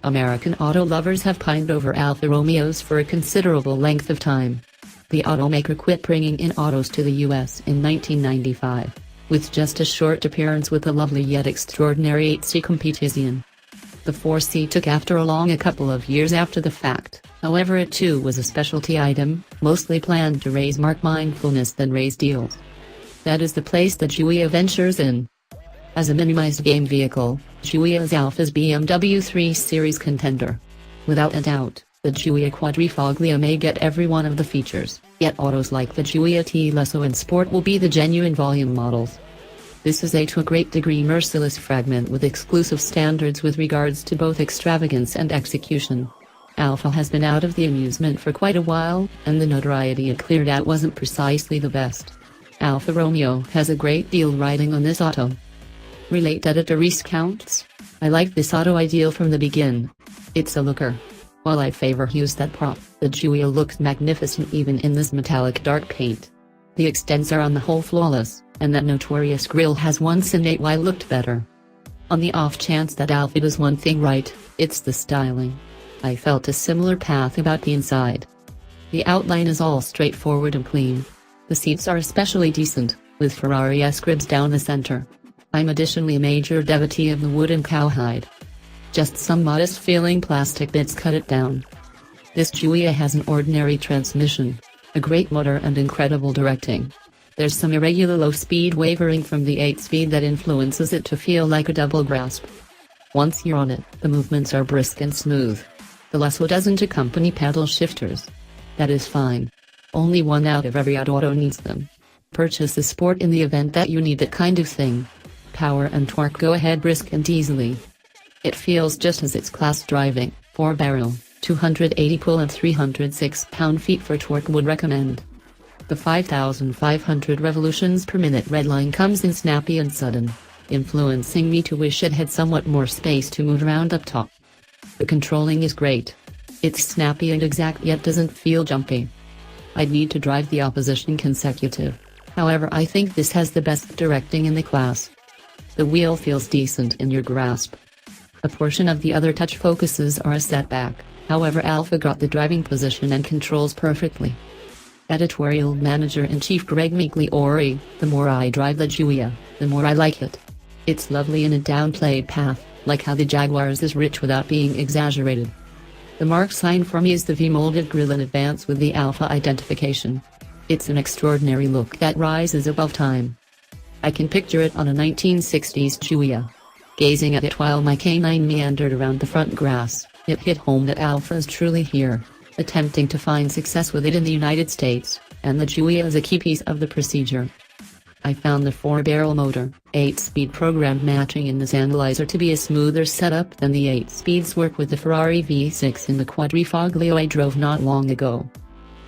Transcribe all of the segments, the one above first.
American auto lovers have pined over Alfa Romeos for a considerable length of time. The automaker quit bringing in autos to the US in 1995, with just a short appearance with a lovely yet extraordinary 8C competition. The 4C took after along a couple of years after the fact, however it too was a specialty item, mostly planned to raise mark mindfulness than raise deals. That is the place that Giulia ventures in. As a minimized game vehicle, Giulia is Alfa's BMW 3 Series contender. Without a doubt, the Giulia Quadrifoglia may get every one of the features, yet autos like the Giulia T-Lesso and Sport will be the genuine volume models. This is to a great degree merciless fragment with exclusive standards with regards to both extravagance and execution. Alfa has been out of the amusement for quite a while, and the notoriety it cleared out wasn't precisely the best. Alfa Romeo has a great deal riding on this auto. Relate editor recounts, I like this auto ideal from the begin. It's a looker. While I favor hues that pop, the Giulia looks magnificent even in this metallic dark paint. The extents are on the whole flawless, and that notorious grille has once in a while looked better. On the off chance that Alfa does one thing right, it's the styling. I felt a similar path about the inside. The outline is all straightforward and clean. The seats are especially decent, with Ferrari-esque ribs down the center. I'm additionally a major devotee of the wood and cowhide. Just some modest feeling plastic bits cut it down. This Giulia has an ordinary transmission, a great motor and incredible directing. There's some irregular low speed wavering from the 8-speed that influences it to feel like a double grasp. Once you're on it, the movements are brisk and smooth. The Lesso doesn't accompany pedal shifters. That is fine. Only one out of every auto needs them. Purchase the Sport in the event that you need that kind of thing. Power and torque go ahead brisk and easily. It feels just as its class driving, 4-barrel, 280 pull and 306 pound-feet for torque would recommend. The 5,500 revolutions per minute redline comes in snappy and sudden, influencing me to wish it had somewhat more space to move around up top. The controlling is great. It's snappy and exact yet doesn't feel jumpy. I'd need to drive the opposition consecutive. However, I think this has the best directing in the class. The wheel feels decent in your grasp. A portion of the other touch focuses are a setback, however Alfa got the driving position and controls perfectly. Editorial Manager-in-Chief Greg Migliori, the more I drive the Giulia, the more I like it. It's lovely in a downplayed path, like how the Jaguar's is rich without being exaggerated. The mark sign for me is the V-molded grille in advance with the Alfa identification. It's an extraordinary look that rises above time. I can picture it on a 1960s Giulia. Gazing at it while my canine meandered around the front grass, it hit home that Alfa is truly here, attempting to find success with it in the United States, and the Giulia is a key piece of the procedure. I found the 4-barrel motor, 8-speed programmed matching in this analyzer to be a smoother setup than the 8-speeds work with the Ferrari V6 in the Quadrifoglio I drove not long ago.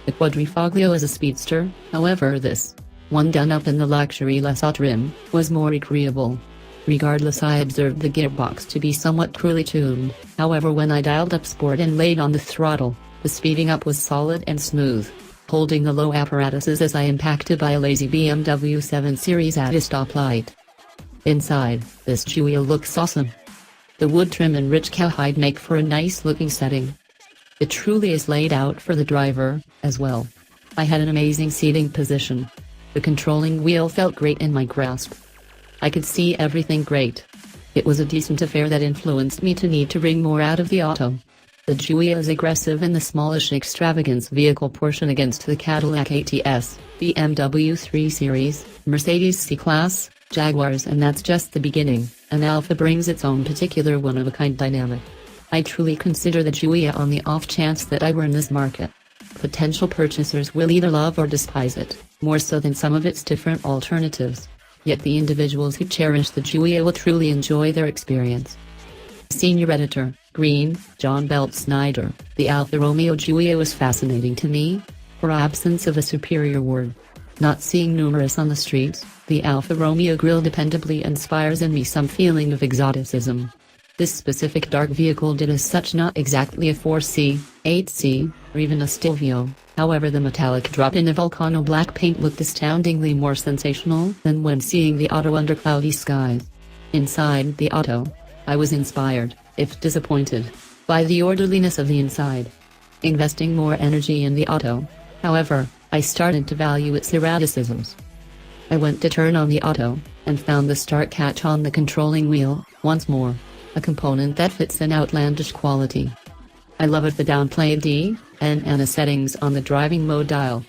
The Quadrifoglio is a speedster, however this one done up in the luxury Lesso trim was more agreeable. Regardless, I observed the gearbox to be somewhat cruelly tuned, however when I dialed up Sport and laid on the throttle, the speeding up was solid and smooth, holding the low apparatuses as I impacted by a lazy BMW 7 Series at a stoplight. Inside, this Giulia looks awesome. The wood trim and rich cowhide make for a nice looking setting. It truly is laid out for the driver, as well. I had an amazing seating position. The controlling wheel felt great in my grasp. I could see everything great. It was a decent affair that influenced me to need to wring more out of the auto. The Giulia is aggressive in the smallish extravagance vehicle portion against the Cadillac ATS, BMW 3 Series, Mercedes C-Class, Jaguars, and that's just the beginning, and Alfa brings its own particular one-of-a-kind dynamic. I truly consider the Giulia on the off chance that I were in this market. Potential purchasers will either love or despise it, more so than some of its different alternatives. Yet the individuals who cherish the Giulia will truly enjoy their experience. Senior Editor, Green, John Belt Snyder, the Alfa Romeo Giulia was fascinating to me, for absence of a superior word. Not seeing numerous on the streets, the Alfa Romeo grille dependably inspires in me some feeling of exoticism. This specific dark vehicle did as such not exactly a 4C, 8C, or even a Stelvio, however the metallic drop in the Vulcano black paint looked astoundingly more sensational than when seeing the auto under cloudy skies. Inside the auto, I was inspired, if disappointed. by the orderliness of the inside. Investing more energy in the auto, however, I started to value its erraticisms. I went to turn on the auto, and found the start catch on the controlling wheel, once more, a component that fits an outlandish quality. I love it the downplayed D and N settings on the driving mode dial.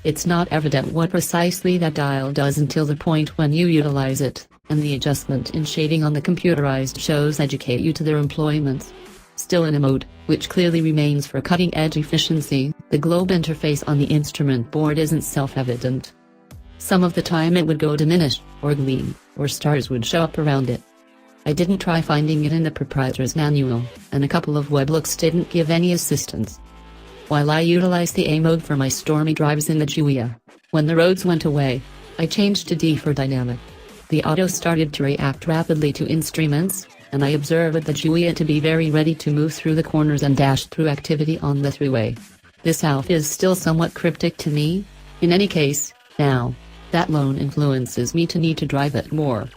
It's not evident what precisely that dial does until the point when you utilize it, and the adjustment in shading on the computerized shows educate you to their employments. Still in a mode, which clearly remains for cutting-edge efficiency, the globe interface on the instrument board isn't self-evident. Some of the time it would go diminished, or gleam, or stars would show up around it. I didn't try finding it in the proprietor's manual, and a couple of weblooks didn't give any assistance. While I utilized the A mode for my stormy drives in the Giulia, when the roads went away, I changed to D for dynamic. The auto started to react rapidly to instruments, and I observed the Giulia to be very ready to move through the corners and dash through activity on the thruway. This Alfa is still somewhat cryptic to me. In any case, now, that alone influences me to need to drive it more.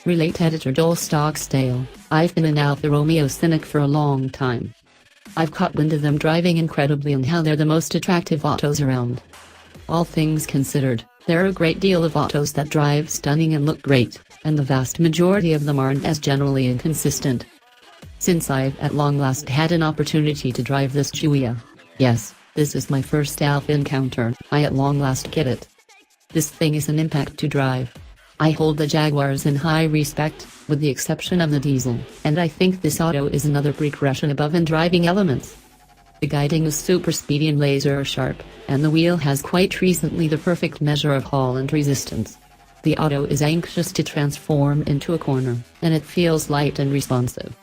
Relate editor Dole Stock Stale. I've been an Alfa Romeo cynic for a long time. I've caught wind of them driving incredibly and how they're the most attractive autos around. All things considered, there are a great deal of autos that drive stunning and look great, and the vast majority of them aren't as generally inconsistent. Since I've at long last had an opportunity to drive this Giulia, yes, this is my first Alfa encounter, I at long last get it. This thing is an impact to drive. I hold the Jaguars in high respect, with the exception of the diesel, and I think this auto is another progression above in driving elements. The guiding is super speedy and laser sharp, and the wheel has quite recently the perfect measure of haul and resistance. The auto is anxious to transform into a corner, and it feels light and responsive.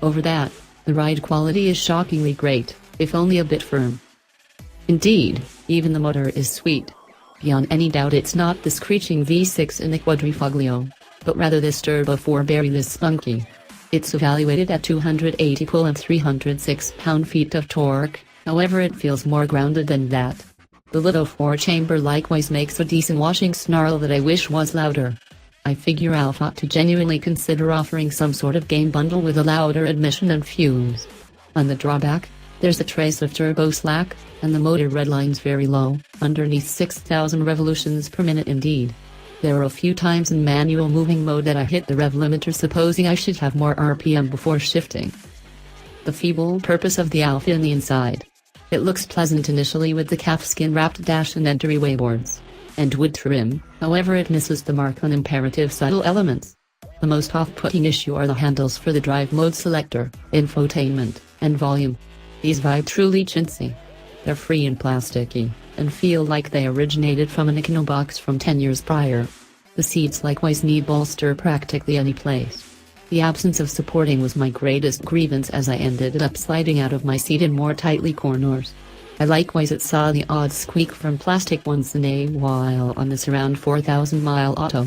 Over that, the ride quality is shockingly great, if only a bit firm. Indeed, even the motor is sweet. Beyond any doubt it's not the screeching V6 in the Quadrifoglio, but rather this turbo 4-berry this spunky. It's evaluated at 280 pull and 306 pound-feet of torque, however it feels more grounded than that. The little 4-chamber likewise makes a decent washing snarl that I wish was louder. I figure Alfa ought to genuinely consider offering some sort of game bundle with a louder admission and fumes. On the drawback, there's a trace of turbo slack, and the motor redline's very low, underneath 6,000 revolutions per minute indeed. There are a few times in manual moving mode that I hit the rev limiter supposing I should have more RPM before shifting. The feeble purpose of the Alfa in the inside. It looks pleasant initially with the calfskin wrapped dash and entryway boards, and wood trim, however it misses the mark on imperative subtle elements. The most off-putting issue are the handles for the drive mode selector, infotainment, and volume. These vibe truly chintzy. They're free and plasticky, and feel like they originated from an Econobox from 10 years prior. The seats likewise need bolster practically any place. The absence of supporting was my greatest grievance as I ended up sliding out of my seat in more tightly corners. I likewise saw the odd squeak from plastic once in a while on this around 4,000-mile auto.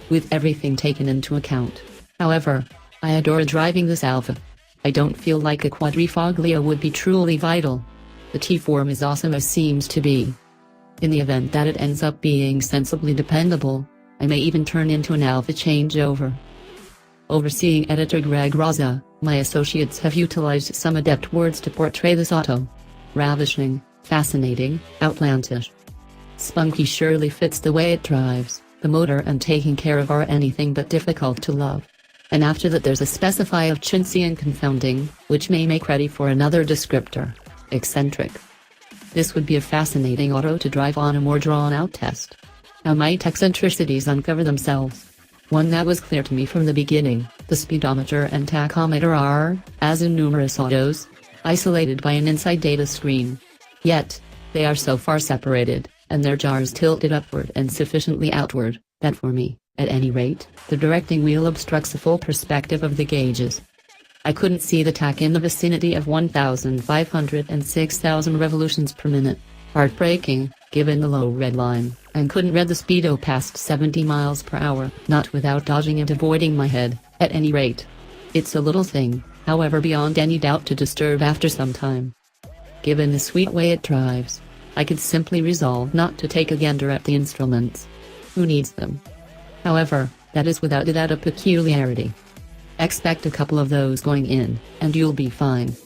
With everything taken into account, however, I adore driving this Alfa. I don't feel like a Quadrifoglio would be truly vital. The T-form is awesome as seems to be. In the event that it ends up being sensibly dependable, I may even turn into an Alfa changeover. Overseeing editor Greg Raza, my associates have utilized some adept words to portray this auto. Ravishing, fascinating, outlandish. Spunky surely fits the way it drives. The motor and taking care of are anything but difficult to love. And after that there's a specify of chintzy and confounding, which may make ready for another descriptor. Eccentric. This would be a fascinating auto to drive on a more drawn-out test. How might eccentricities uncover themselves? One that was clear to me from the beginning, the speedometer and tachometer are, as in numerous autos, isolated by an inside data screen. Yet, they are so far separated, and their jars tilted upward and sufficiently outward, that for me, at any rate, the directing wheel obstructs the full perspective of the gauges. I couldn't see the tach in the vicinity of 1,500 and 6,000 revolutions per minute. Heartbreaking, given the low red line, and couldn't read the speedo past 70 miles per hour, not without dodging and avoiding my head, at any rate. It's a little thing, however beyond any doubt to disturb after some time. Given the sweet way it drives, I could simply resolve not to take a gander at the instruments. Who needs them? However, that is without a doubt a peculiarity. Expect a couple of those going in, and you'll be fine.